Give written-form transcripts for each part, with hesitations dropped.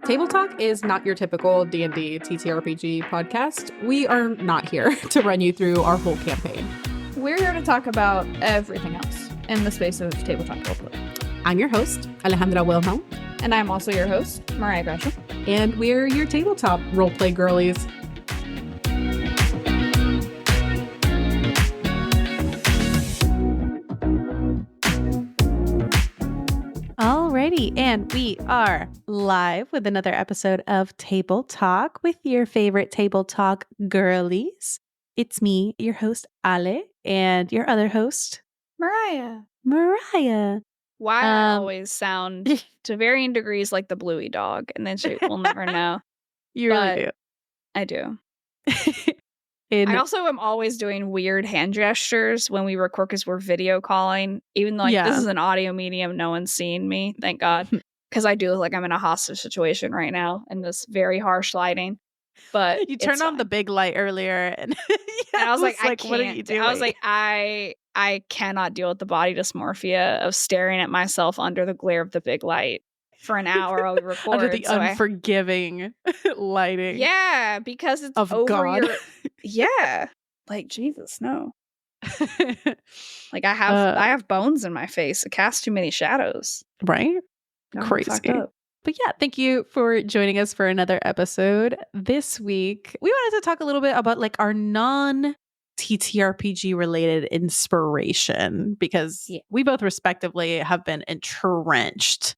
Table Talk is not your typical D&D TTRPG podcast. We are not here to run you through our whole campaign. We're here to talk about everything else in the space of tabletop roleplay. I'm your host, Alejandra Wilhelm. And I'm also your host, Mariah Gresham. And we're your tabletop roleplay girlies. Alrighty, and we are live with another episode of Table Talk with your favorite Table Talk girlies. It's me, your host, Ale, and your other host, Mariah. Why I always sound to varying degrees like the Bluey dog, and then we'll never know. You really do. I do. I also am always doing weird hand gestures when we record because we're video calling, even though this is an audio medium, no one's seeing me, thank God, because I do look like I'm in a hostage situation right now in this very harsh lighting. But you turned on the big light earlier, and, and I was like, I can't. What are you doing? I was like, I cannot deal with the body dysmorphia of staring at myself under the glare of the big light for an hour while we record. Under the unforgiving lighting. Yeah, because it's of over God. Yeah. Like, Jesus, no. Like, I have bones in my face. It casts too many shadows. Right? Crazy. But yeah, thank you for joining us for another episode. This week, we wanted to talk a little bit about like our non-TTRPG related inspiration, because we both respectively have been entrenched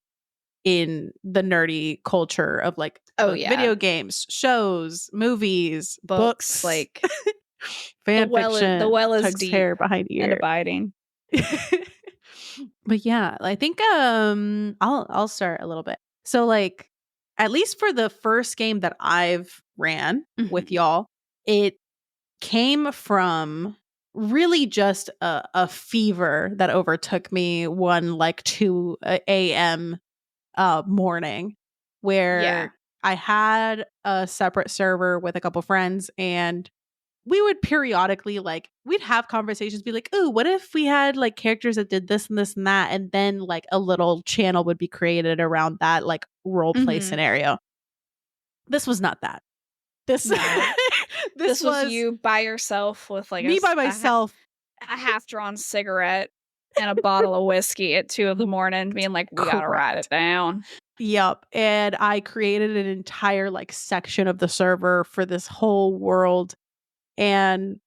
in the nerdy culture of like video games, shows, movies, books, like fan fiction. The well is deep hair behind ear and abiding. But yeah, I think I'll start a little bit. So like, at least for the first game that I've ran with y'all, it came from really just a fever that overtook me one like 2 a.m. Morning, where I had a separate server with a couple friends, and we would periodically we'd have conversations, be like, "Ooh, what if we had like characters that did this and this and that?" And then like a little channel would be created around that like role play scenario. This was not that. This was you by yourself with like me by myself, a half-drawn cigarette and a bottle of whiskey at 2 a.m, being like, "We gotta write it down." Yep. And I created an entire like section of the server for this whole world, and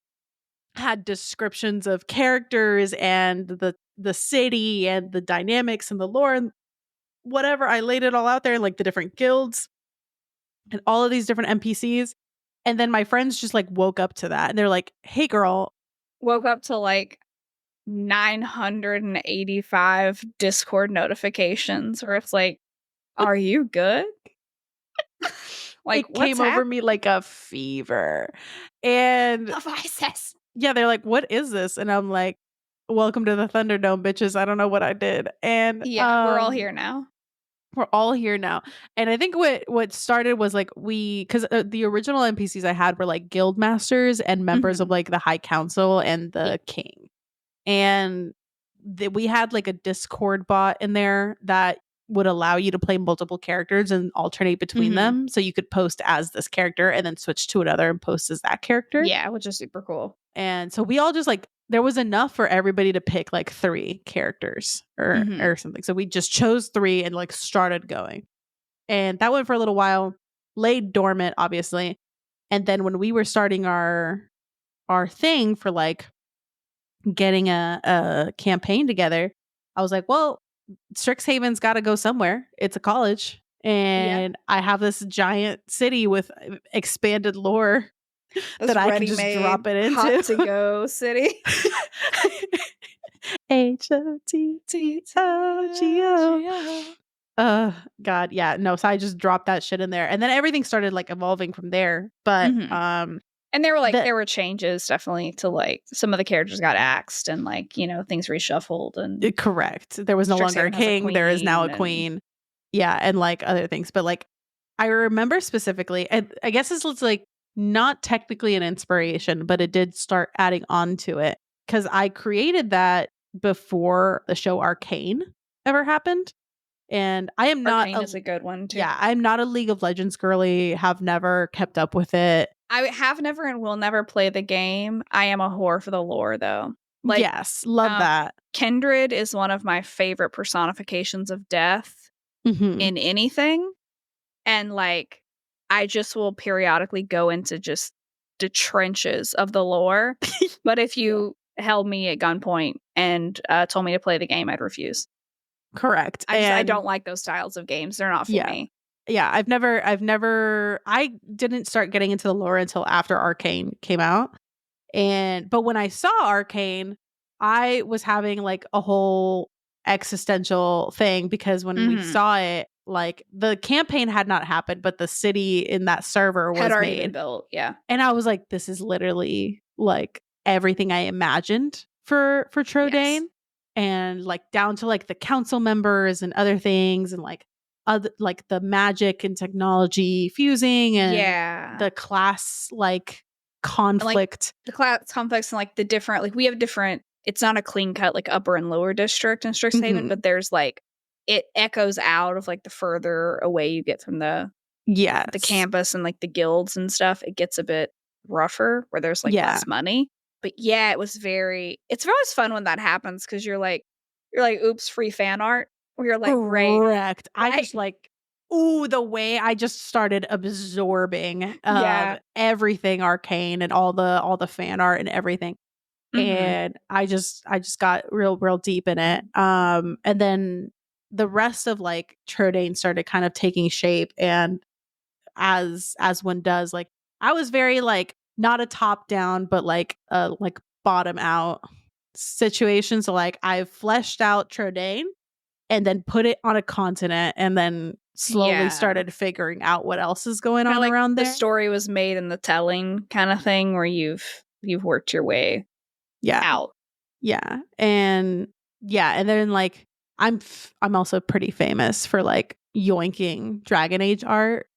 had descriptions of characters and the city and the dynamics and the lore and whatever. I laid it all out there, like the different guilds and all of these different NPCs. And then my friends just like woke up to that, and they're like, "Hey girl." Woke up to like 985 Discord notifications where it's like, "Are you good?" Like, it came over me like a fever. And yeah, they're like, "What is this?" And I'm like, "Welcome to the Thunderdome, bitches. I don't know what I did." And we're all here now. We're all here now. And I think what started was like because the original NPCs I had were like guild masters and members of like the High Council and the king. And we had like a Discord bot in there that would allow you to play multiple characters and alternate between them. So you could post as this character and then switch to another and post as that character. Yeah, which is super cool. And so we all just like, there was enough for everybody to pick like 3 characters or something. So we just chose 3 and like started going. And that went for a little while, laid dormant, obviously. And then when we were starting our thing for like getting a campaign together, I was like, well, Strixhaven's got to go somewhere. It's a college. And I have this giant city with expanded lore that I can just drop it into. Hot to go city. HOTTOGO. God, yeah. No, so I just dropped that shit in there. And then everything started like evolving from there. But and there were like there were changes definitely to like some of the characters got axed and like, you know, things reshuffled and correct. There was no longer a king. There is now a queen. Yeah, and like other things. But like I remember specifically, I guess this looks like not technically an inspiration, but it did start adding on to it because I created that before the show Arcane ever happened. And I am not Arcane is a good one too. Yeah, I'm not a League of Legends girly, have never kept up with it. I have never and will never play the game. I am a whore for the lore though. Like, yes, love that. Kindred is one of my favorite personifications of death in anything. And like, I just will periodically go into just the trenches of the lore. But if you held me at gunpoint and told me to play the game, I'd refuse. Correct. I don't like those styles of games. They're not for me. Yeah, I didn't start getting into the lore until after Arcane came out. But when I saw Arcane, I was having like a whole existential thing because when we saw it, like the campaign had not happened, but the city in that server was had already been built. Yeah. And I was like, this is literally like everything I imagined for Trodain. Yes. And like down to like the council members and other things and like the magic and technology fusing and the class like conflict. Like, the class conflicts and like the different, like we have different, it's not a clean cut like upper and lower district in Strixhaven, but there's like, it echoes out of like the further away you get from the campus and like the guilds and stuff. It gets a bit rougher where there's like less money. But yeah, it's always fun when that happens because you're like, oops, free fan art. Or you're like, correct. I just like, the way I just started absorbing everything Arcane and all the fan art and everything. And I just got real deep in it. And then the rest of like Trodain started kind of taking shape, and as one does, like I was very like not a top down but like bottom out situation. So like I fleshed out Trodain and then put it on a continent and then slowly started figuring out what else is going on around there. The story was made in the telling kind of thing where you've worked your way out. Yeah. And then like I'm also pretty famous for like yoinking Dragon Age art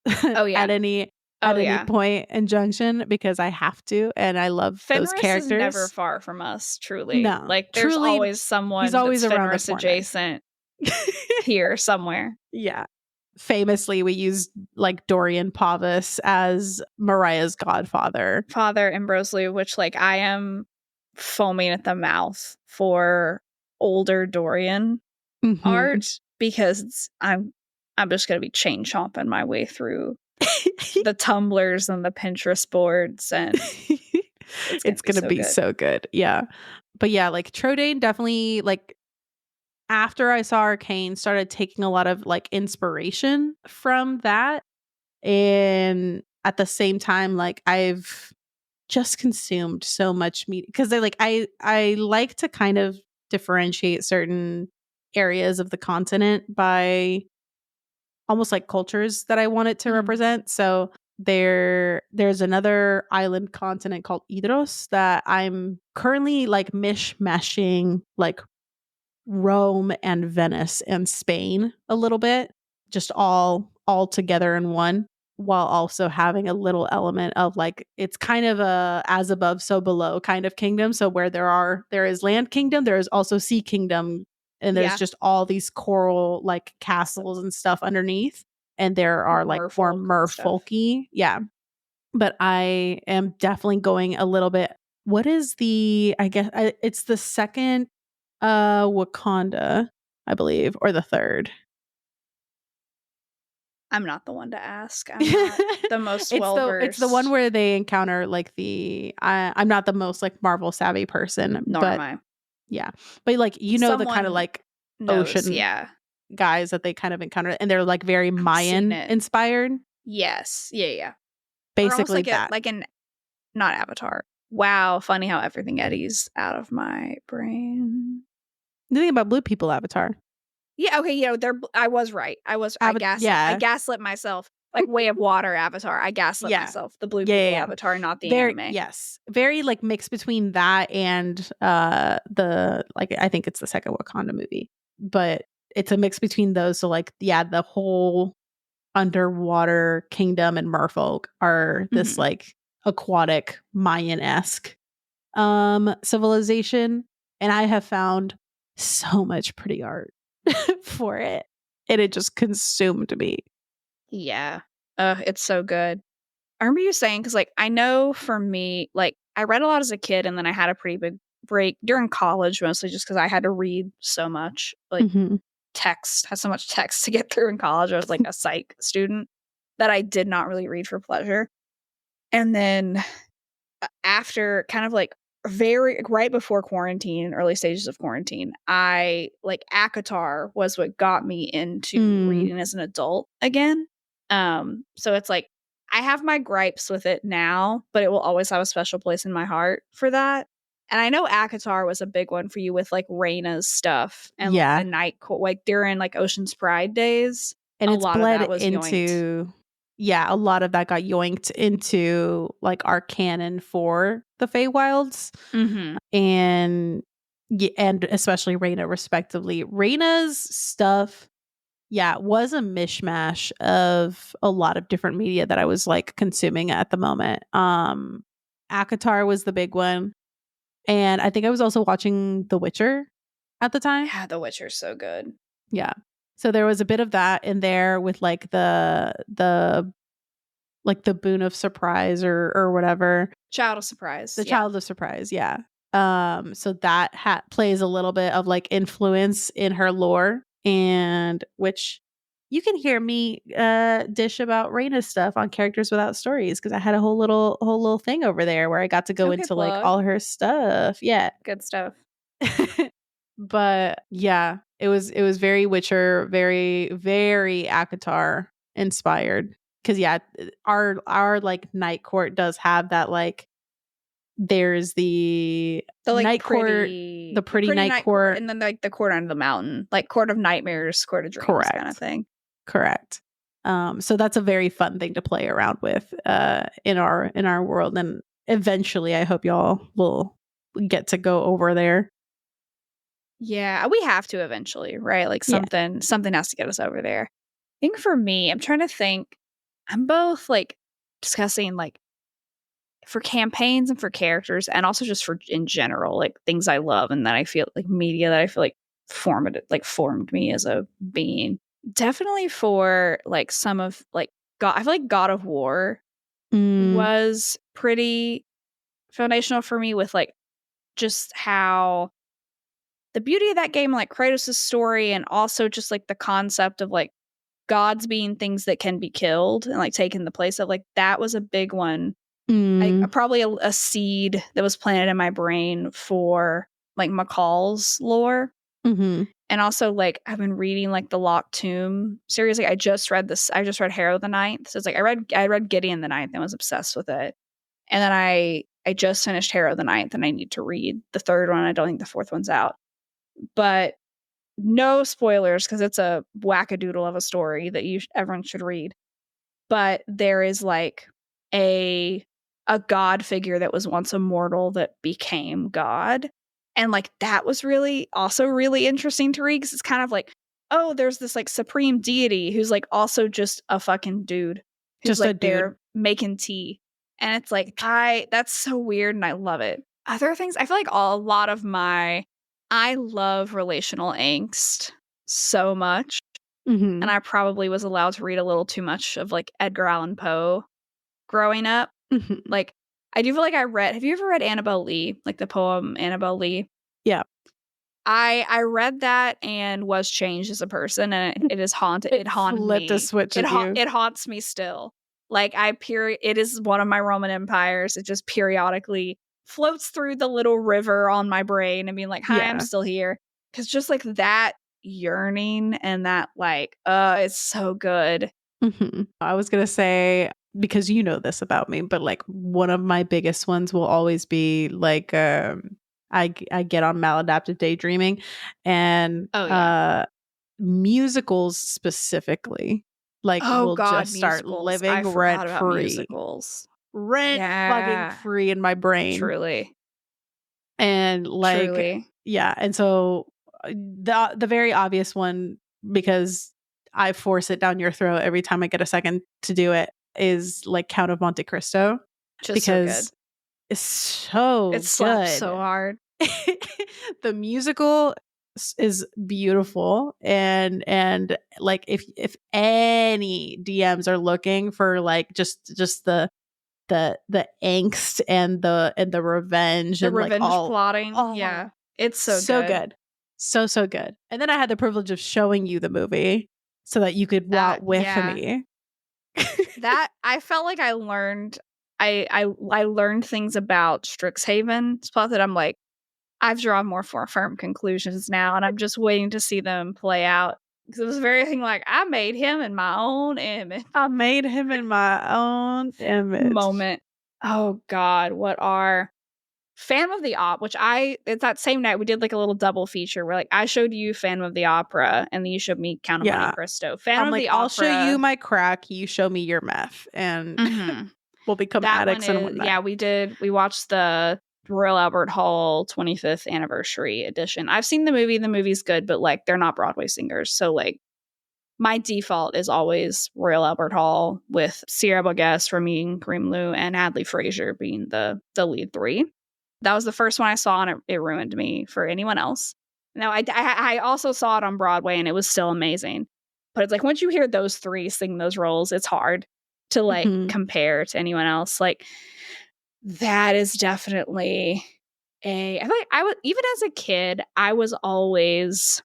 at any point in Junction because I have to, and I love Fenris those characters. Is never far from us, truly. No, like there's always someone he's always that's around Fenris adjacent here somewhere. Yeah. Famously, we used like Dorian Pavus as Mariah's godfather. Father Ambrosely, which like I am foaming at the mouth for older Dorian art because I'm just gonna be chain chomping my way through the Tumblrs and the Pinterest boards, and it's gonna be so good. Yeah. But yeah, like Trodain definitely, like after I saw Arcane, started taking a lot of like inspiration from that. And at the same time, like I've just consumed so much media because I like to kind of differentiate certain areas of the continent by almost like cultures that I want it to represent. So there's another island continent called Idros that I'm currently like mishmashing like Rome and Venice and Spain a little bit, just all together in one, while also having a little element of like it's kind of a as above so below kind of kingdom. So where there is land kingdom, there is also sea kingdom, and there's just all these coral like castles and stuff underneath, and there are like more merfolky but I am definitely going a little bit, what is it's the second Wakanda, I believe, or the third. I'm not the one to ask. I'm not the most well-versed. It's the one where they encounter like I'm not the most like Marvel savvy person. Nor am I. Yeah. But like, the kind of like ocean guys that they kind of encounter, and they're like very Mayan inspired. Yes. Yeah. Basically not Avatar. Wow, funny how everything eddies out of my brain. The thing about blue people Avatar. Yeah, okay, I was right. I gaslit myself. Like Way of Water Avatar. I gaslit myself. The blue people Avatar, not the anime. Yes. Very like mixed between that and the like I think it's the second Wakanda movie. But it's a mix between those. So like the whole underwater kingdom and merfolk are this like aquatic Mayan-esque civilization. And I have found so much pretty art for it. and it just consumed me. Yeah. It's so good. I remember you saying, because like I know for me, like I read a lot as a kid, and then I had a pretty big break during college, mostly just because I had to read so much, like had so much text to get through in college. I was like a psych student that I did not really read for pleasure. And then after kind of like very right before quarantine, early stages of quarantine, I like ACOTAR was what got me into reading as an adult again. So it's like I have my gripes with it now, but it will always have a special place in my heart for that. And I know ACOTAR was a big one for you with like Raina's stuff and like the night like during like Ocean's Pride days. And it's bled into a lot of that got yoinked into like our canon for the Feywilds. And especially Raina respectively. Raina's stuff was a mishmash of a lot of different media that I was like consuming at the moment. ACOTAR was the big one. And I think I was also watching The Witcher at the time. Yeah, The Witcher's so good. Yeah. So there was a bit of that in there with like the boon of surprise or whatever. Child of surprise. The child of surprise, yeah. So that plays a little bit of like influence in her lore, and which you can hear me dish about Raina's stuff on Characters Without Stories, because I had a whole little thing over there where I got to go into plug. like all her stuff. Yeah. Good stuff. But yeah, it was very Witcher, very, very ACOTAR inspired. Because our like night court does have that like there's the like night court, the pretty night court, and then like the court under the mountain, like Court of Nightmares, Court of Dreams, kind of thing. Correct. So that's a very fun thing to play around with in our world, and eventually I hope y'all will get to go over there. Yeah, we have to eventually, right? Like something has to get us over there. I think for me, I'm trying to think. I'm both like discussing like for campaigns and for characters, and also just for in general, like things I love and that I feel like media that I feel like formed me as a being. Definitely for like some of like God, I feel like God of War was pretty foundational for me with like just how the beauty of that game, like Kratos' story, and also just like the concept of like gods being things that can be killed and like taking the place of like that was a big one. Probably a seed that was planted in my brain for like McCall's lore. And also like I've been reading like the Locked Tomb series. Like I just read Harrow the Ninth. So it's like I read Gideon the Ninth and was obsessed with it. And then I just finished Harrow the Ninth and I need to read the third one. I don't think the fourth one's out. But no spoilers because it's a wackadoodle of a story that everyone should read. But there is like a god figure that was once a mortal that became God. And like that was also really interesting to read because it's kind of like, oh, there's this like supreme deity who's like also just a fucking dude. Who's just like a dude. There making tea. And it's like, that's so weird and I love it. Other things, I feel like I love relational angst so much. And I probably was allowed to read a little too much of like Edgar Allan Poe growing up. Like I do feel like have you ever read Annabel Lee, like the poem Annabel Lee? Yeah. I read that and was changed as a person, and it is haunted. It haunted me. Flipped a switch with you. It haunts me still. Like it is one of my Roman empires. It just periodically floats through the little river on my brain and being like, hi, I'm still here. Because just like that yearning and that like, it's so good. I was going to say, because you know this about me, but like one of my biggest ones will always be like, I get on maladaptive daydreaming and musicals specifically. Like just start living rent free. Musicals. Rent fucking free in my brain. Truly. And like and so the very obvious one, because I force it down your throat every time I get a second to do it, is like Count of Monte Cristo. Just because it's so it slaps so hard. The musical is beautiful, and like if any DMs are looking for like just the angst and the revenge the and revenge like all plotting. Yeah, it's so good. So good. And then I had the privilege of showing you the movie so that you could watch with me. That I felt like I learned I learned things about Strixhaven's plot that I'm like, I've drawn more firm conclusions now, and I'm just waiting to see them play out. Because it was very thing like, I made him in my own image. I made him in my own image. Moment. Oh God, what are Phantom of the Opera, which it's that same night we did like a little double feature where like I showed you Phantom of the Opera and then you showed me Count of Monte Cristo. Phantom of the Opera. I'll show you my crack, you show me your meth, and we'll become addicts in one night. Yeah, we watched the Royal Albert Hall 25th anniversary edition. I've seen the movie. The movie's good, but like they're not Broadway singers. So like my default is always Royal Albert Hall with Sierra Bogues, Ramin Karimloo, and Adley Frazier being the lead three. That was the first one I saw, and it ruined me for anyone else. Now, I also saw it on Broadway, and it was still amazing. But it's like, once you hear those three sing those roles, it's hard to, like, compare to anyone else. Like, that is definitely I feel like even as a kid, I was always,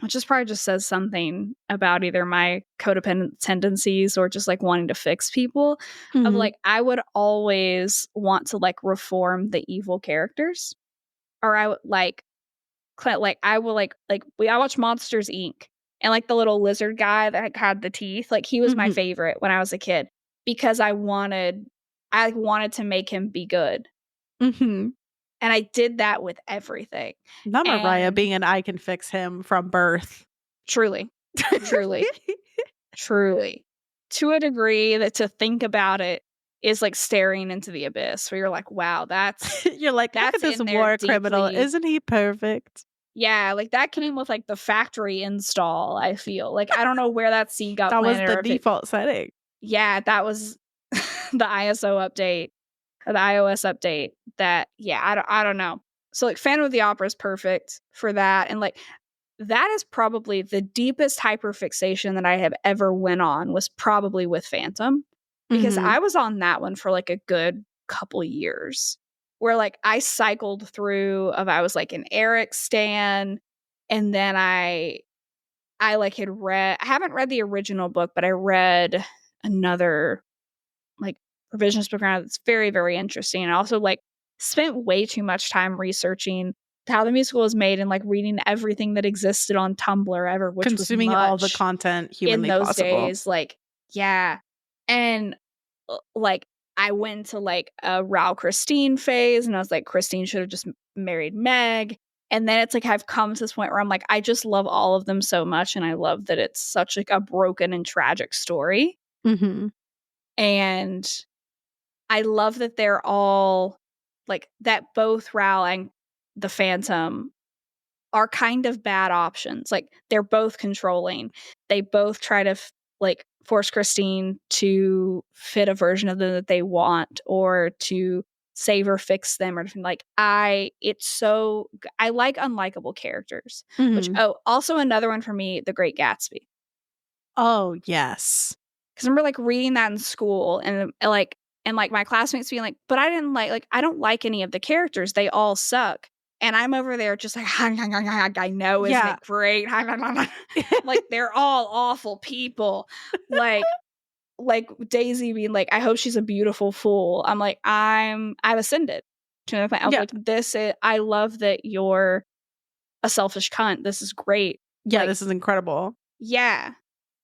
which is probably just says something about either my codependent tendencies or just like wanting to fix people, of like, I would always want to like reform the evil characters, or I would I watched Monsters Inc. and like the little lizard guy that had the teeth, like he was my favorite when I was a kid because I wanted to make him be good. And I did that with everything. Not Mariah being an I can fix him from birth. Truly. Truly. To a degree that to think about it is like staring into the abyss where you're like, wow, that's you're like, that's this war criminal. Isn't he perfect? Yeah, like that came with like the factory install, I feel. Like I don't know where that scene got planted. That was the default setting. Yeah, that was the ISO update. The iOS update that, yeah, I don't know. So like Phantom of the Opera is perfect for that. And like that is probably the deepest hyperfixation that I have ever went on was probably with Phantom, because I was on that one for like a good couple years where like I cycled through I was like an Eric stan, and then I like had I haven't read the original book, but I read another like revisionist book around that's very, very interesting. And also like spent way too much time researching how the musical was made and like reading everything that existed on Tumblr ever, which consuming was much all the content humanly in those possible. days. Like, yeah. And like I went to like a Raul Christine phase and I was like, Christine should have just married Meg. And then it's like I've come to this point where I'm like, I just love all of them so much. And I love that it's such like a broken and tragic story. And I love that they're all like that both Raul and the Phantom are kind of bad options. Like they're both controlling. They both try to like force Christine to fit a version of them that they want or to save or fix them or like I like unlikable characters. Which also another one for me, The Great Gatsby. Oh, yes. Because I remember like reading that in school and like my classmates being like, but I didn't like I don't like any of the characters. They all suck. And I'm over there just like, I know, isn't it great? Like they're all awful people. Like Daisy being like, I hope she's a beautiful fool. I'm like, I've ascended to the point. I was like, I love that you're a selfish cunt. This is great. Yeah, like, this is incredible. Yeah.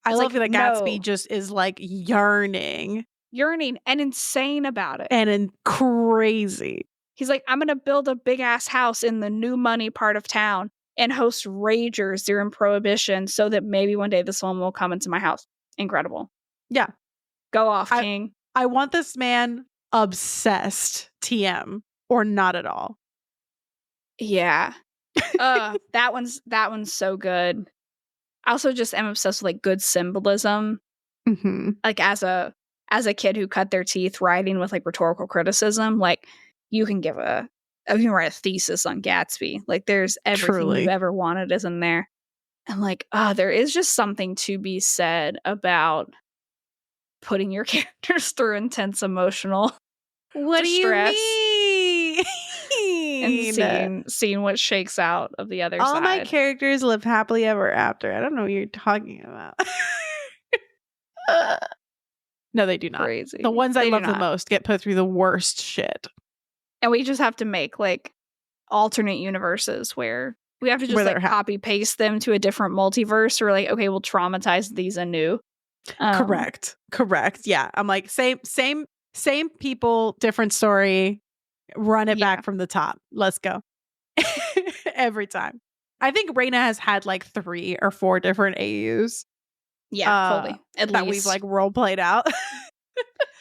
I love that Gatsby just is like yearning and insane about it. And crazy. He's like, I'm going to build a big ass house in the new money part of town and host ragers during Prohibition so that maybe one day this woman will come into my house. Incredible. Yeah. Go off, King. I want this man obsessed, TM, or not at all. Yeah. That one's so good. I also just am obsessed with like good symbolism. Like as a kid who cut their teeth writing with like rhetorical criticism, like you can give a I can write a thesis on Gatsby. Like, there's everything you've ever wanted is in there. And like, there is just something to be said about putting your characters through intense emotional what distress. Do you mean? And seeing what shakes out of the other side. All my characters live happily ever after. I don't know what you're talking about. No, they do not. Crazy. The ones I love the most get put through the worst shit. And we just have to make like alternate universes where we have to just like copy paste them to a different multiverse, or like, okay, we'll traumatize these anew. Correct. Yeah. I'm like, same people, different story. Run it back from the top. Let's go. Every time. I think Reina has had like 3 or 4 different AUs. Yeah, fully. At that least. We've like role played out.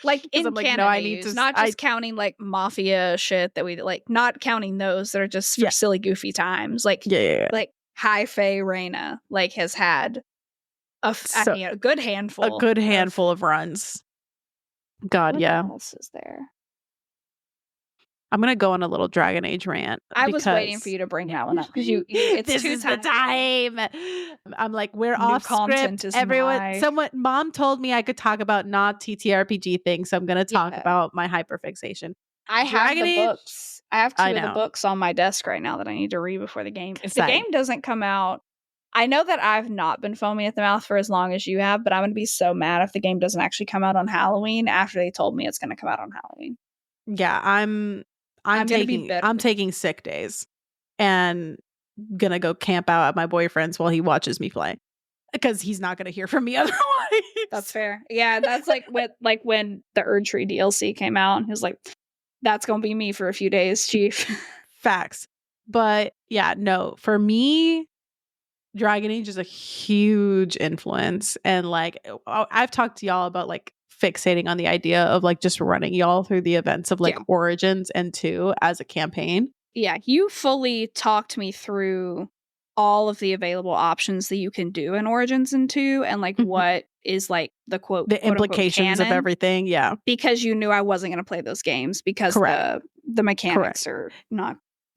Like in canon, no, I need to, not just counting like mafia shit that we like, not counting those that are just for silly, goofy times. Like, like High Fae Reina like has had a good handful, of runs. God, what else is there? I'm gonna go on a little Dragon Age rant. I was waiting for you to bring that one up because it's this is the time. I'm like, we're off script. Everyone, mom told me I could talk about not TTRPG things, so I'm gonna talk about my hyperfixation. I have the books. I have 2 of the books on my desk right now that I need to read before the game. If the game doesn't come out, I know that I've not been foaming at the mouth for as long as you have, but I'm gonna be so mad if the game doesn't actually come out on Halloween after they told me it's gonna come out on Halloween. Yeah, I'm taking sick days and gonna go camp out at my boyfriend's while he watches me play because he's not gonna hear from me otherwise. That's fair. Yeah, that's like when the Erdtree DLC came out, and he was like, "That's gonna be me for a few days, Chief." Facts. But yeah, no, for me, Dragon Age is a huge influence, and like I've talked to y'all about like fixating on the idea of like just running y'all through the events of like Origins and 2 as a campaign. Yeah, you fully talked me through all of the available options that you can do in Origins and 2, and like what is like the quote implications of everything. Yeah, because you knew I wasn't going to play those games because the mechanics are not.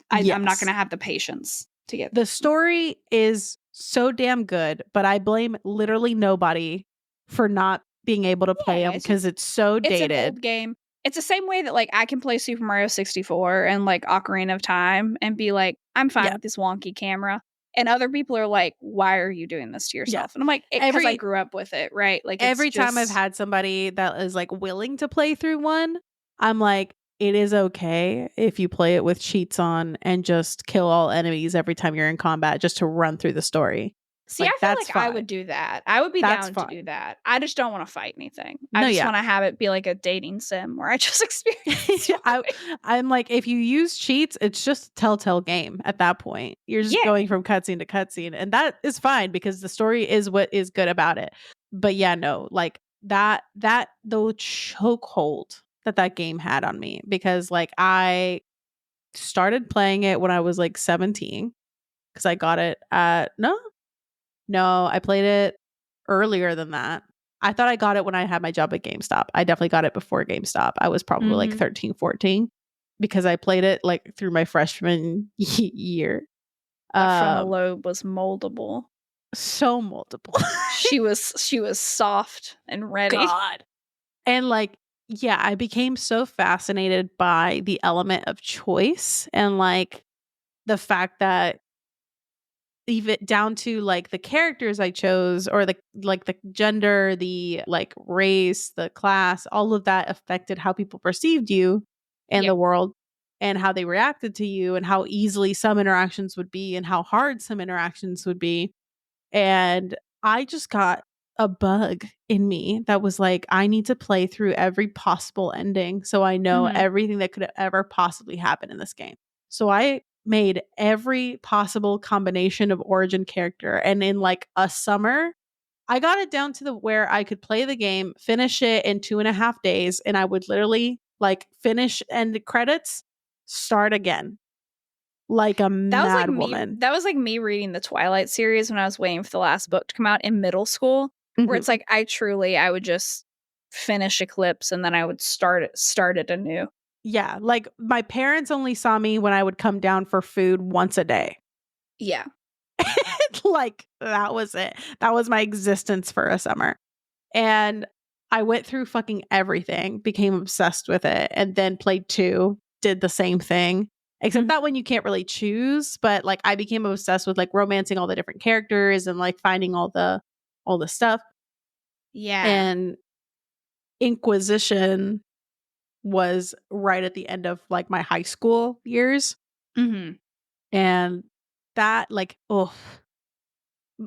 I'm not going to have the patience to get. The story is so damn good, but I blame literally nobody for not being able to play them because it's so dated. It's an old game. It's the same way that like I can play Super Mario 64 and like Ocarina of Time and be like, I'm fine with this wonky camera. And other people are like, why are you doing this to yourself? And I'm like, because I grew up with it, right? Like every time I've had somebody that is like willing to play through one, I'm like, it is okay if you play it with cheats on and just kill all enemies every time you're in combat just to run through the story. See, I feel like I would do that. I would be down to do that. I just don't want to fight anything. I just want to have it be like a dating sim where I just experience I'm like, if you use cheats, it's just a telltale game at that point. You're just going from cutscene to cutscene. And that is fine because the story is what is good about it. But yeah, no, like the chokehold that game had on me, because like I started playing it when I was like 17 because I got it at No, I played it earlier than that. I thought I got it when I had my job at GameStop. I definitely got it before GameStop. I was probably like 13, 14 because I played it like through my freshman year. That frontal lobe was moldable. So moldable. she was soft and ready. God. And like, yeah, I became so fascinated by the element of choice and like the fact that even down to like the characters I chose or the gender, the like race, the class, all of that affected how people perceived you in the world and how they reacted to you and how easily some interactions would be and how hard some interactions would be. And I just got a bug in me that was like, I need to play through every possible ending so I know everything that could ever possibly happen in this game. So I made every possible combination of origin character, and in like a summer I got it down to where I could play the game, finish it in 2.5 days, and I would literally like finish end credits, start again like a mad woman. That was like me reading the Twilight series when I was waiting for the last book to come out in middle school, where it's like I would just finish Eclipse and then I would start it anew. Yeah, like my parents only saw me when I would come down for food once a day. Yeah. Like that was it. That was my existence for a summer. And I went through fucking everything, became obsessed with it, and then played 2, did the same thing. Except that one you can't really choose, but like I became obsessed with like romancing all the different characters and like finding all the stuff. Yeah. And Inquisition was right at the end of like my high school years. Mm-hmm. And that like, oh,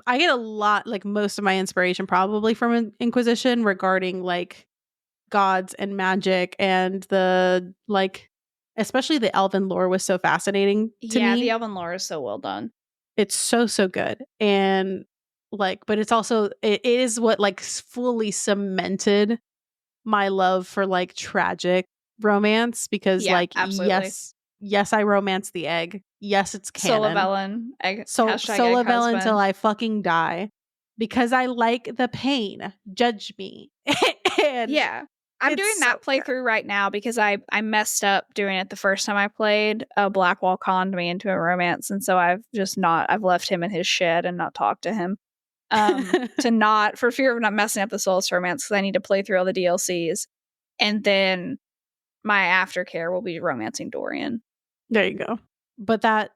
I get a lot, like most of my inspiration probably from Inquisition regarding like gods and magic and the like, especially the elven lore was so fascinating to me. Yeah, the elven lore is so well done. It's so good. And like, but it's also, it is what like fully cemented my love for like tragic romance because like, absolutely. yes, I romance the egg. Yes, it's canon. Solavellin. Solavellin until I fucking die because I like the pain. Judge me. And yeah. I'm doing that playthrough right now because I messed up doing it the first time I played. Blackwall conned me into a romance, and so I've left him in his shed and not talked to him. For fear of not messing up the Solas romance, because I need to play through all the DLCs. And then my aftercare will be romancing Dorian. There you go. But that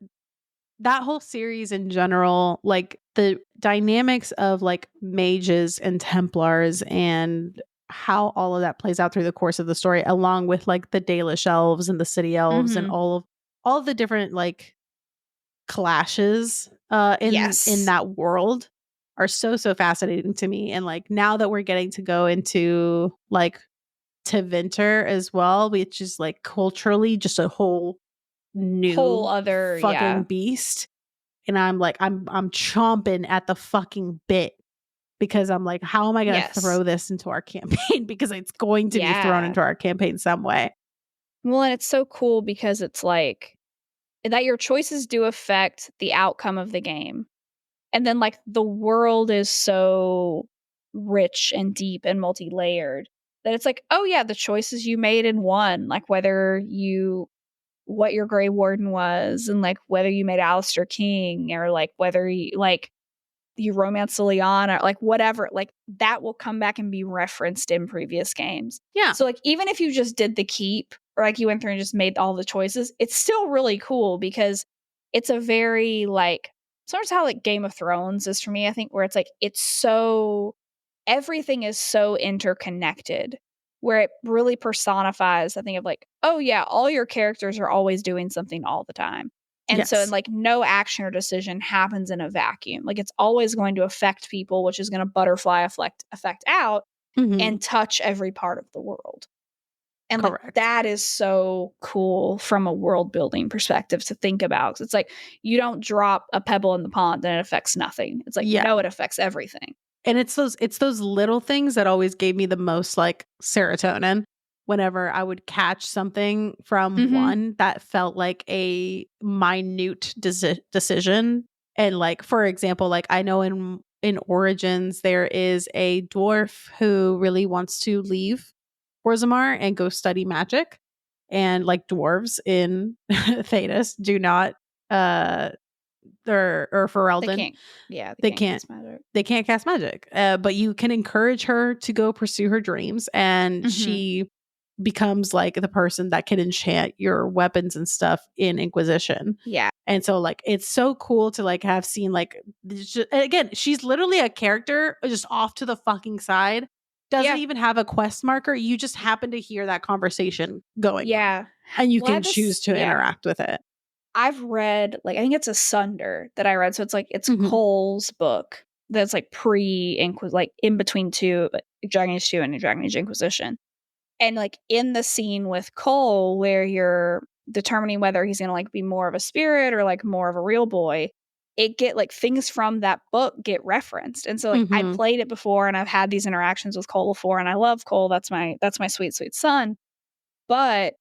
whole series in general, like the dynamics of like mages and Templars and how all of that plays out through the course of the story, along with like the Dalish elves and the city elves and all of the different like clashes in that world are so fascinating to me. And like now that we're getting to go into like Tevinter as well, which is like culturally just a whole other fucking beast. And I'm like, I'm chomping at the fucking bit because I'm like, how am I going to throw this into our campaign? Because it's going to be thrown into our campaign some way. Well, and it's so cool because it's like that your choices do affect the outcome of the game. And then like the world is so rich and deep and multi-layered that it's like, oh yeah, the choices you made in one, like what your Grey Warden was, and like whether you made Alistair King or like whether you romance Lyanna, like whatever, like that will come back and be referenced in previous games. Yeah. So like even if you just did the keep or like you went through and just made all the choices, it's still really cool because it's a very like sort of how like Game of Thrones is for me, I think, where it's like everything is so interconnected, where it really personifies, I think, of like, oh yeah, all your characters are always doing something all the time. And so like no action or decision happens in a vacuum. Like it's always going to affect people, which is going to butterfly effect out and touch every part of the world. And like, that is so cool from a world building perspective to think about. 'Cause it's like you don't drop a pebble in the pond and it affects nothing. It's like, no, it affects everything. And it's those little things that always gave me the most like serotonin whenever I would catch something from one that felt like a minute decision. And like, for example, like I know in Origins, there is a dwarf who really wants to leave Orzammar and go study magic. And like dwarves in Thedas do not or Ferelden. They can't cast magic. But you can encourage her to go pursue her dreams, and she becomes like the person that can enchant your weapons and stuff in Inquisition. Yeah. And so like it's so cool to like have seen like again, she's literally a character just off to the fucking side. Doesn't even have a quest marker. You just happen to hear that conversation going. Yeah. And you can choose to interact with it. I've read, like, I think it's Asunder that I read. So it's like, it's Cole's book that's like like in between Dragon Age 2 and Dragon Age Inquisition. And like in the scene with Cole, where you're determining whether he's going to like be more of a spirit or like more of a real boy, like things from that book get referenced. And so like I played it before and I've had these interactions with Cole before, and I love Cole. That's my sweet, sweet son. But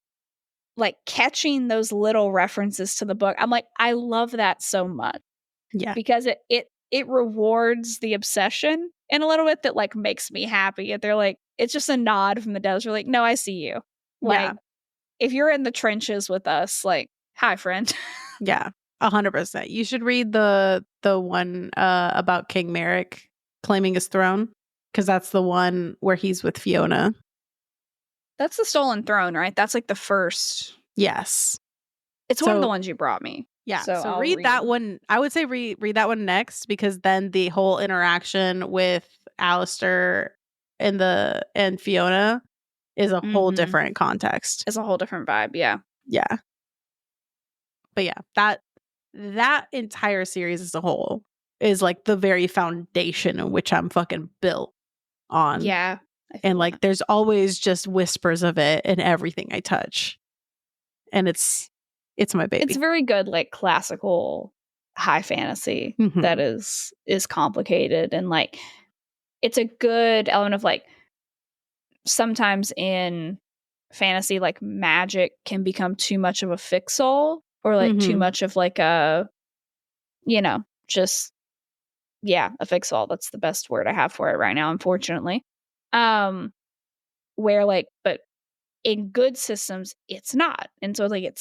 like catching those little references to the book, I'm like, I love that so much. Yeah. Because it rewards the obsession in a little bit that like makes me happy. And they're like, it's just a nod from the devs. We're like, no, I see you. Like if you're in the trenches with us, like, hi, friend. Yeah, 100%. You should read the one about King Merrick claiming his throne, because that's the one where he's with Fiona. That's the Stolen Throne, right? That's like the first. Yes. It's one of the ones you brought me. Yeah. So read that one. I would say read that one next, because then the whole interaction with Alistair and Fiona is a whole different context. It's a whole different vibe. Yeah. Yeah. But yeah, that entire series as a whole is like the very foundation in which I'm fucking built on. Yeah. And like there's always just whispers of it in everything I touch. And it's my baby. It's very good, like classical high fantasy that is complicated, and like it's a good element of like sometimes in fantasy, like magic can become too much of a fix-all, or like too much of like a, you know, just a fix-all. That's the best word I have for it right now, unfortunately. Where like, but in good systems, it's not. And so like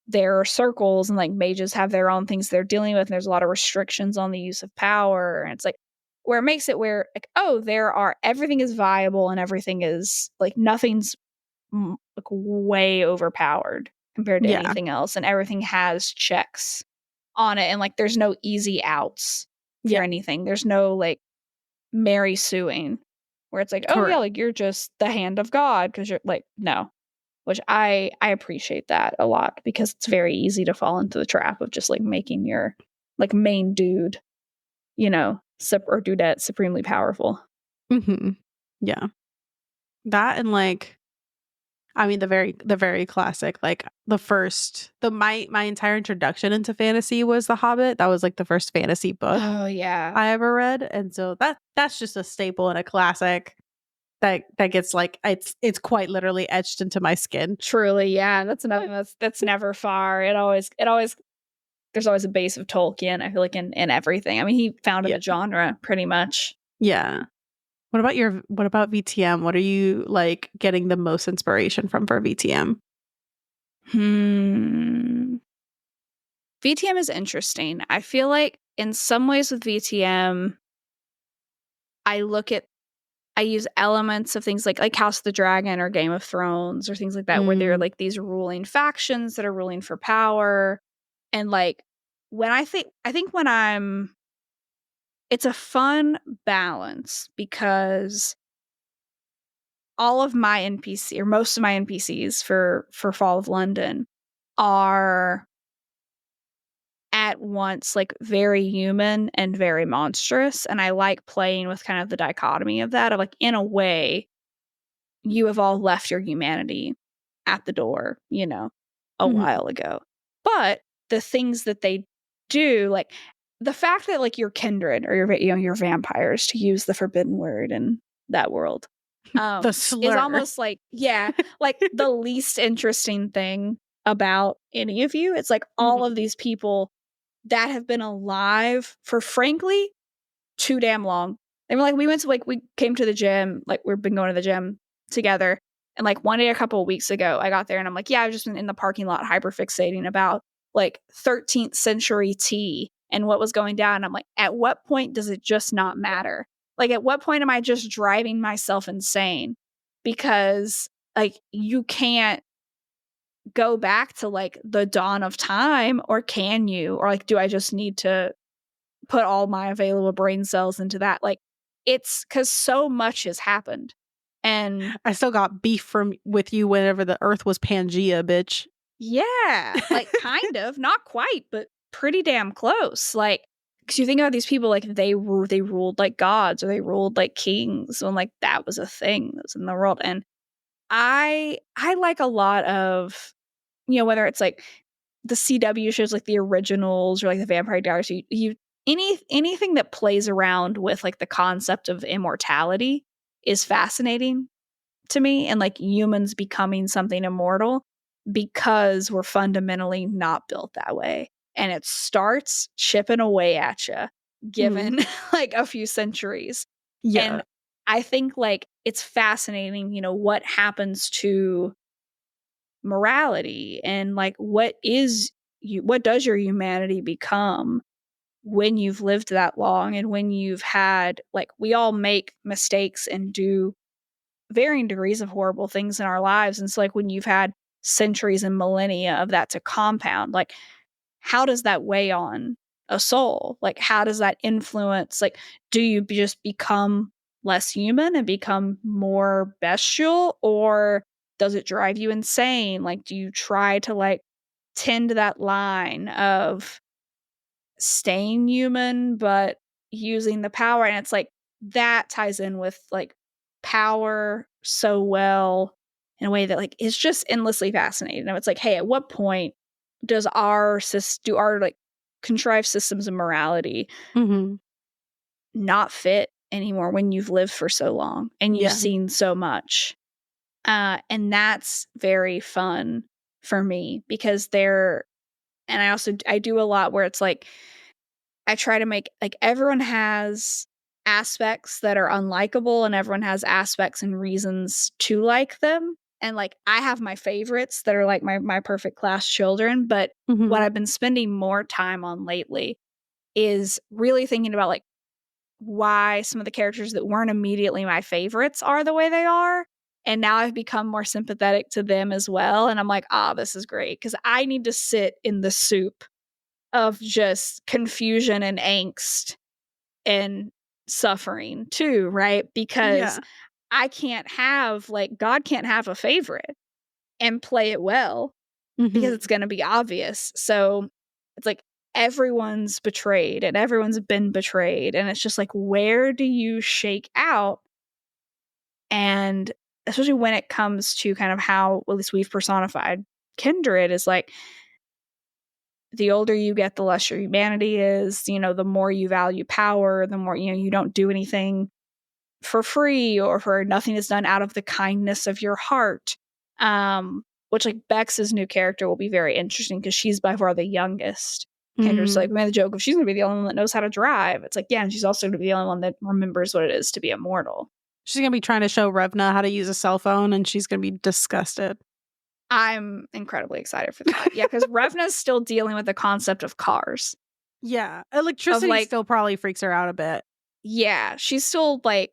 there are circles, and like mages have their own things they're dealing with, and there's a lot of restrictions on the use of power. And it's like where it makes it where like, oh, everything is viable, and everything is like nothing's like way overpowered compared to anything else, and everything has checks on it, and like there's no easy outs for anything. There's no like Mary suing where it's like, oh yeah, like you're just the hand of God because you're like, no. Which I appreciate that a lot, because it's very easy to fall into the trap of just like making your like main dude, you know, or dudette supremely powerful. Yeah. That, and like, I mean, the very classic, like my entire introduction into fantasy was The Hobbit. That was like the first fantasy book I ever read. And so that's just a staple and a classic that gets like it's quite literally etched into my skin. Truly, yeah. That's another that's never far. It always there's always a base of Tolkien, I feel like, in everything. I mean, he founded the genre pretty much. Yeah. What about VTM? What are you like getting the most inspiration from for VTM? VTM is interesting. I feel like in some ways with VTM, I use elements of things like House of the Dragon or Game of Thrones or things like that, where they're like these ruling factions that are ruling for power. And like it's a fun balance, because all of my NPC, or most of my NPCs for Fall of London, are at once like very human and very monstrous, and I like playing with kind of the dichotomy of that, of like, in a way you have all left your humanity at the door, you know, a while ago, but the things that they do, like the fact that like your kindred or your vampires, to use the forbidden word in that world, the slur is almost like like the least interesting thing about any of you. It's like all of these people that have been alive for, frankly, too damn long. They were like, we came to the gym, like we've been going to the gym together. And like one day a couple of weeks ago, I got there and I'm like, yeah, I've just been in the parking lot hyperfixating about like 13th century tea and what was going down. And I'm like, at what point does it just not matter? Like, at what point am I just driving myself insane? Because like you can't go back to like the dawn of time, or can you? Or like, do I just need to put all my available brain cells into that? Like, it's because so much has happened. And I still got beef with you whenever the earth was Pangea, bitch. Yeah, like kind of, not quite, but pretty damn close. Like, because you think about these people, like they ruled like gods, or they ruled like kings, when like that was a thing that was in the world. And I like a lot of, you know, whether it's like the CW shows like the originals or like the Vampire Diaries, anything that plays around with like the concept of immortality is fascinating to me, and like humans becoming something immortal, because we're fundamentally not built that way. And it starts chipping away at you, given like a few centuries. Yeah. And I think like it's fascinating, you know, what happens to morality and like what does your humanity become when you've lived that long and when you've had, like, we all make mistakes and do varying degrees of horrible things in our lives. And so like when you've had centuries and millennia of that to compound, like how does that weigh on a soul? Like how does that influence, like do you just become less human and become more bestial, or does it drive you insane? Like do you try to like tend that line of staying human but using the power? And it's like that ties in with like power so well in a way that like is just endlessly fascinating. And it's like, hey, at what point does our like contrived systems of morality not fit anymore when you've lived for so long and you've seen so much? And that's very fun for me because and I do a lot where it's like I try to make, like, everyone has aspects that are unlikable and everyone has aspects and reasons to like them. And like I have my favorites that are like my perfect class children, but what I've been spending more time on lately is really thinking about like why some of the characters that weren't immediately my favorites are the way they are. And now I've become more sympathetic to them as well. And I'm like, this is great because I need to sit in the soup of just confusion and angst and suffering too, right? Because I can't have, like, God can't have a favorite and play it well because it's going to be obvious. So it's like everyone's betrayed and everyone's been betrayed. And it's just like, where do you shake out? And especially when it comes to kind of how, at least we've personified Kindred, is like, the older you get, the less your humanity is, you know, the more you value power, the more, you know, you don't do anything for free or for nothing is done out of the kindness of your heart. Which like Bex's new character will be very interesting because she's by far the youngest. Kendrick's like, we made the joke of she's going to be the only one that knows how to drive. It's like, yeah, and she's also going to be the only one that remembers what it is to be immortal. She's going to be trying to show Revna how to use a cell phone and she's going to be disgusted. I'm incredibly excited for that. Yeah, because Revna's still dealing with the concept of cars. Yeah. Electricity still probably freaks her out a bit. Yeah. She's still like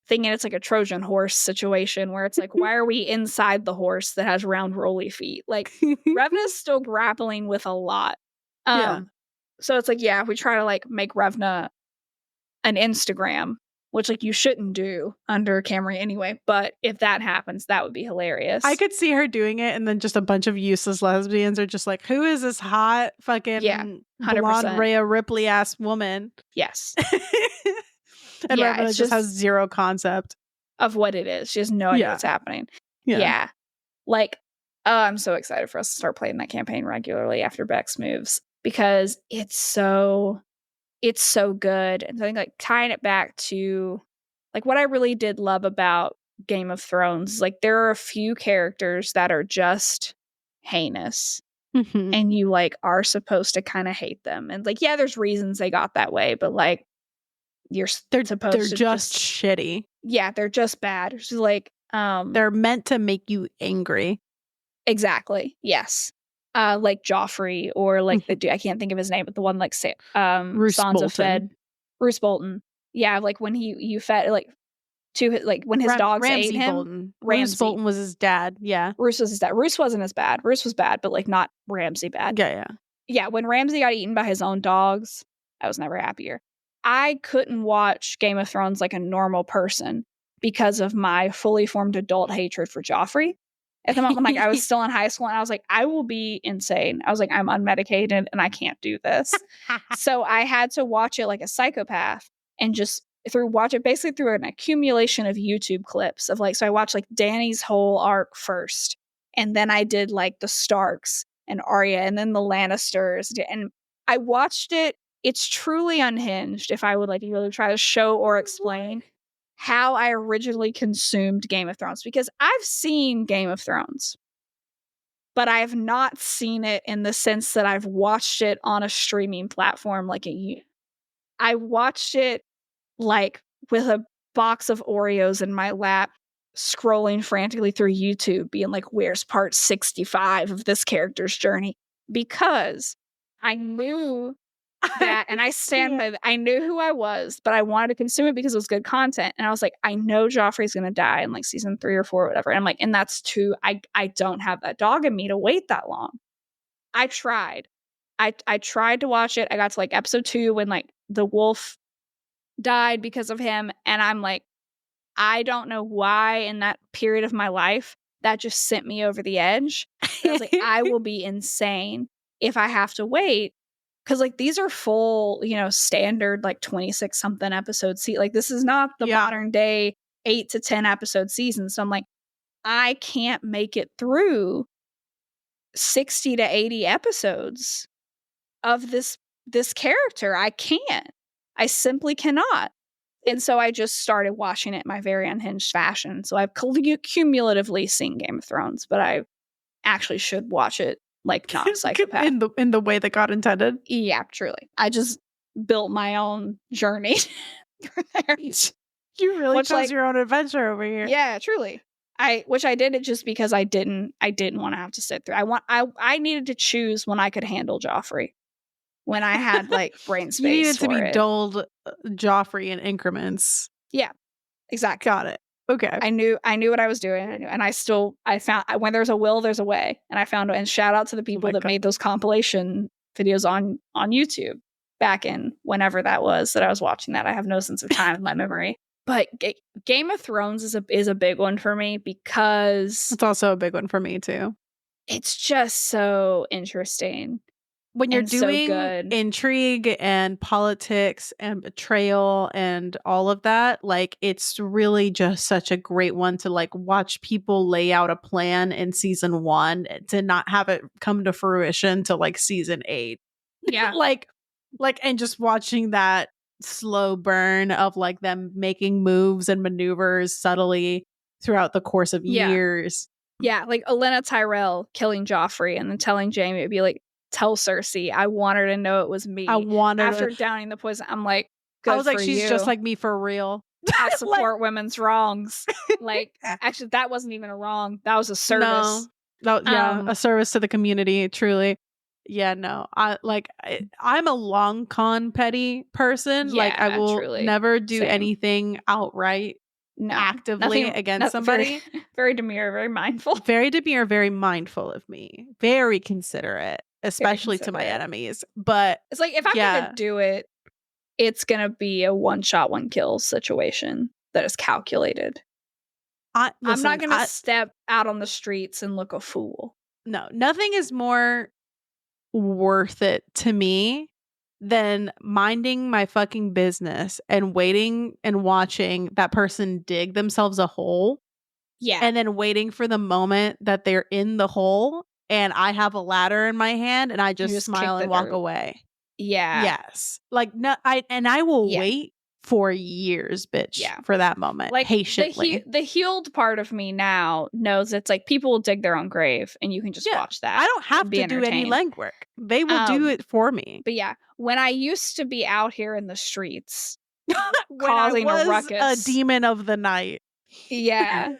thinking it's like a Trojan horse situation where it's like, why are we inside the horse that has round rolly feet? Like Revna's still grappling with a lot. So it's like, yeah, if we try to like make Revna an Instagram, which like you shouldn't do under Camry anyway, but if that happens, that would be hilarious. I could see her doing it and then just a bunch of useless lesbians are just like, who is this hot fucking blonde Rhea Ripley ass woman? Yes. And Revna just has zero concept of what it is. She has no idea what's happening. Yeah. Like, I'm so excited for us to start playing that campaign regularly after Bex moves because it's so good. And I think like tying it back to like what I really did love about Game of Thrones, like there are a few characters that are just heinous and you like are supposed to kind of hate them. And like, yeah, there's reasons they got that way, but like they're just shitty. Yeah, they're just bad. It's just like they're meant to make you angry. Exactly. Yes. Like Joffrey or like the dude, I can't think of his name, but the one like Sansa fed Roose Bolton. Yeah, like when you fed like to like when his dogs Ramsay ate him. Bolton. Roose Bolton was his dad. Yeah. Roose was his dad. Roose wasn't as bad. Roose was bad, but like not Ramsay bad. Yeah. Yeah, when Ramsay got eaten by his own dogs, I was never happier. I couldn't watch Game of Thrones like a normal person because of my fully formed adult hatred for Joffrey. At the moment, like I was still in high school and I was like, I will be insane. I was like, I'm unmedicated and I can't do this. So I had to watch it like a psychopath and just watch it basically through an accumulation of YouTube clips of like, so I watched like Dany's whole arc first. And then I did like the Starks and Arya and then the Lannisters. And I watched it. It's truly unhinged if I would like really try to show or explain how I originally consumed Game of Thrones, because I've seen Game of Thrones, but I have not seen it in the sense that I've watched it on a streaming platform. I watched it like with a box of Oreos in my lap, scrolling frantically through YouTube being like, where's part 65 of this character's journey? Because I knew that, and I stand by that. I knew who I was, but I wanted to consume it because it was good content. And I was like, I know Joffrey's gonna die in like season 3 or 4 or whatever. And I'm like, and that's too, I don't have that dog in me to wait that long. I tried. I tried to watch it. I got to like episode 2 when like the wolf died because of him. And I'm like, I don't know why in that period of my life that just sent me over the edge. I was like, I will be insane if I have to wait. Because like these are full, standard like 26 something episode like this is not the modern day 8 to 10 episode season. So I'm like, I can't make it through 60 to 80 episodes of this character. I can't. I simply cannot. And so I just started watching it in my very unhinged fashion. So I've cumulatively seen Game of Thrones, but I actually should watch it like not a psychopath. in the way that God intended. Yeah, truly. I just built my own journey there. You really chose your own adventure over here. Yeah, truly. Which I did it just because I didn't want to have to sit through. I needed to choose when I could handle Joffrey. When I had like brain space. You needed to be doled Joffrey in increments. Yeah, exactly. Got it. Okay. I knew what I was doing, and I found when there's a will, there's a way, and I found it. And shout out to the people that made those compilation videos on YouTube back in whenever that was that I was watching that. I have no sense of time in my memory. But Game of Thrones is a big one for me because it's also a big one for me too. It's just so interesting. When you're doing intrigue and politics and betrayal and all of that, like it's really just such a great one to like watch people lay out a plan in season 1 to not have it come to fruition till like season 8. Yeah. like and just watching that slow burn of like them making moves and maneuvers subtly throughout the course of years. Yeah, like Olenna Tyrell killing Joffrey and then telling Jaime to be like, tell Cersei, I want her to know it was me. After downing the poison, I'm like, good I was like, she's you. Just like me for real. I support women's wrongs. Like, actually, that wasn't even a wrong. That was a service. No, a service to the community, truly. Yeah, no. I'm a long con petty person. Yeah, like I will truly. never do anything outright actively against somebody. Very, very demure, very mindful. Very demure, very mindful of me. Very considerate. Especially to my enemies. But it's like if I'm gonna do it, it's gonna be a one shot, one kill situation that is calculated. I'm not gonna step out on the streets and look a fool. No, nothing is more worth it to me than minding my fucking business and waiting and watching that person dig themselves a hole. Yeah. And then waiting for the moment that they're in the hole. And I have a ladder in my hand and I just smile and walk away. Yeah. Yes. Like I will wait for years, bitch, for that moment. Like patiently. The healed part of me now knows it's like people will dig their own grave and you can just watch that. I don't have to do any legwork. They will do it for me. But yeah, when I used to be out here in the streets causing a ruckus. A demon of the night. Yeah.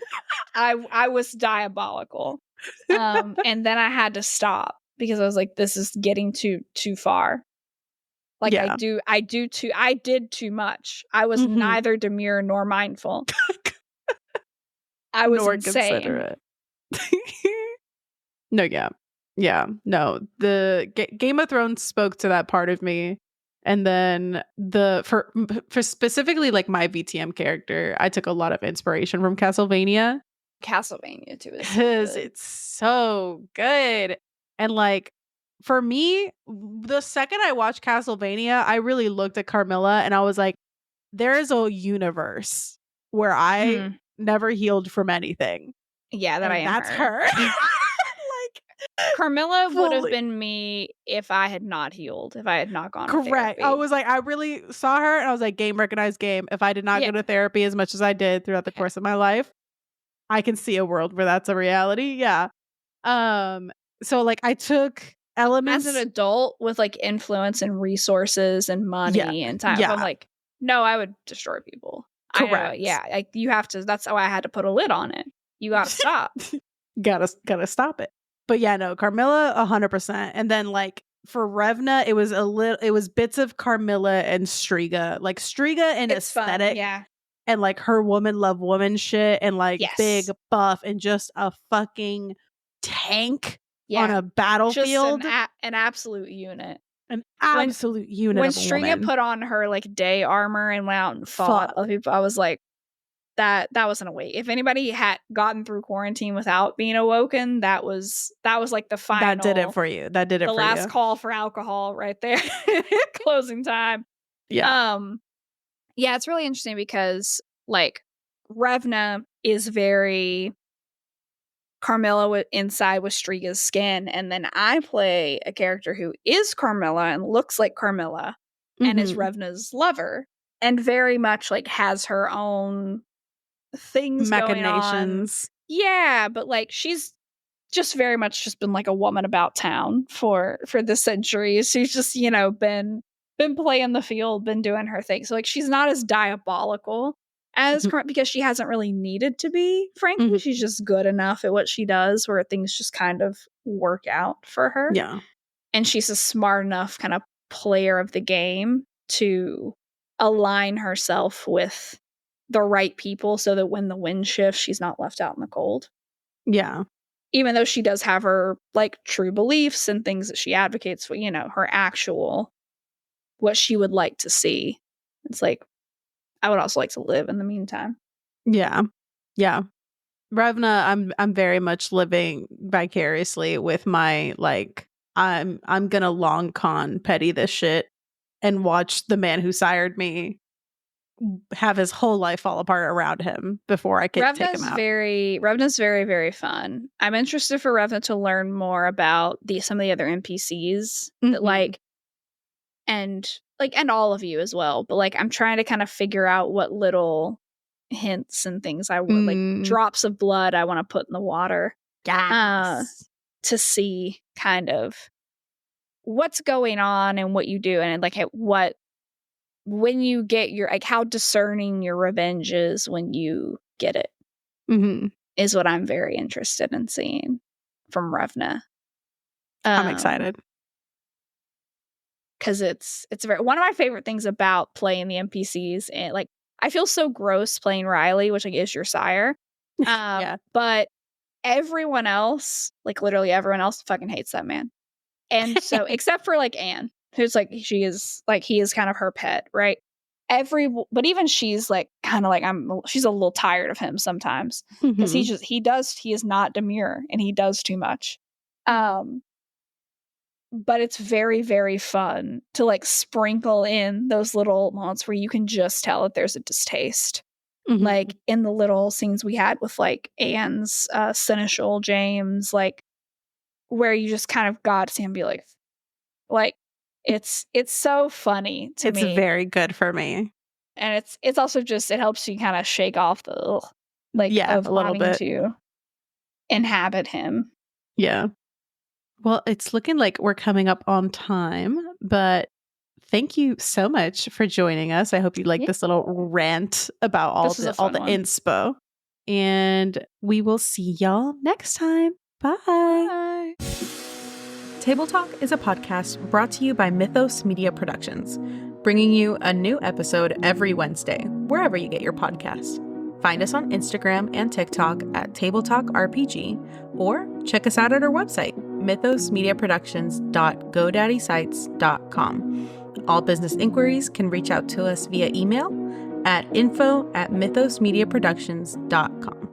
I was diabolical. And then I had to stop because I was like, this is getting too far. Like I did too much. I was neither demure nor mindful. I was insane. Considerate. No, no. The Game of Thrones spoke to that part of me. And then for specifically like my VTM character, I took a lot of inspiration from Castlevania. Castlevania too, because it's so good. And like for me, the second I watched Castlevania, I really looked at Carmilla and I was like, there is a universe where I never healed from anything. Yeah, that's her. Like Carmilla would have been me if I had not healed, if I had not gone to therapy. I was like, I really saw her and I was like, game recognized game. If I did not go to therapy as much as I did throughout the course of my life, I can see a world where that's a reality. Yeah. So like I took elements as an adult with like influence and resources and money and time. I'm like, no, I would destroy people. Correct. Yeah, like you have to. That's why I had to put a lid on it. You gotta stop. gotta stop it. But yeah, no, Carmilla 100%. And then like for Revna, it was bits of Carmilla and Striga. Like Striga and aesthetic. Fun, yeah. And like her woman love woman shit and like big buff and just a fucking tank on a battlefield. Just an absolute unit. An absolute unit. When Striga put on her like day armor and went out and fought other people, I was like, that wasn't a wait. If anybody had gotten through quarantine without being awoken, that was like the final. That did it for you. That did it for you. The last call for alcohol right there. Closing time. Yeah. Yeah, it's really interesting because like Revna is very Carmilla inside with Striga's skin, and then I play a character who is Carmilla and looks like Carmilla and is Revna's lover and very much like has her own things machinations. Yeah, but like she's just very much just been like a woman about town for the centuries. She's just, you know, been playing the field, been doing her thing. So like she's not as diabolical as because she hasn't really needed to be, frankly. She's just good enough at what she does where things just kind of work out for her. Yeah. And she's a smart enough kind of player of the game to align herself with the right people so that when the wind shifts, she's not left out in the cold. Yeah. Even though she does have her like true beliefs and things that she advocates for, you know, her actual what she would like to see. It's like, I would also like to live in the meantime. Yeah. Yeah. Revna, I'm very much living vicariously with my like I'm gonna long con petty this shit and watch the man who sired me have his whole life fall apart around him before I could take him out. Revna's very, very fun. I'm interested for Revna to learn more about some of the other NPCs that like and all of you as well. But like I'm trying to kind of figure out what little hints and things I want, like drops of blood I want to put in the water. Yes. To see kind of what's going on and what you do and like when you get your like how discerning your revenge is when you get it is what I'm very interested in seeing from Revna. I'm excited because it's one of my favorite things about playing the NPCs, and like I feel so gross playing Riley, which like is your sire. Yeah. But everyone else, like literally everyone else, fucking hates that man. And so except for like Anne, who's like he is kind of her pet, right? But even she's like kind of like she's a little tired of him sometimes because he is not demure and he does too much. But it's very, very fun to like sprinkle in those little moments where you can just tell that there's a distaste. Like in the little scenes we had with like Anne's seneschal James, like where you just kind of got to see him be like it's so funny to me. It's very good for me. And it's also just it helps you kind of shake off the of a little bit to inhabit him. Yeah. Well, it's looking like we're coming up on time, but thank you so much for joining us. I hope you like this little rant about all the inspo. And we will see y'all next time. Bye. Bye. Table Talk is a podcast brought to you by Mythos Media Productions, bringing you a new episode every Wednesday, wherever you get your podcasts. Find us on Instagram and TikTok at Table Talk RPG, or check us out at our website, mythosmediaproductions.godaddyscites.com. All business inquiries can reach out to us via email at info@mythosmediaproductions.com.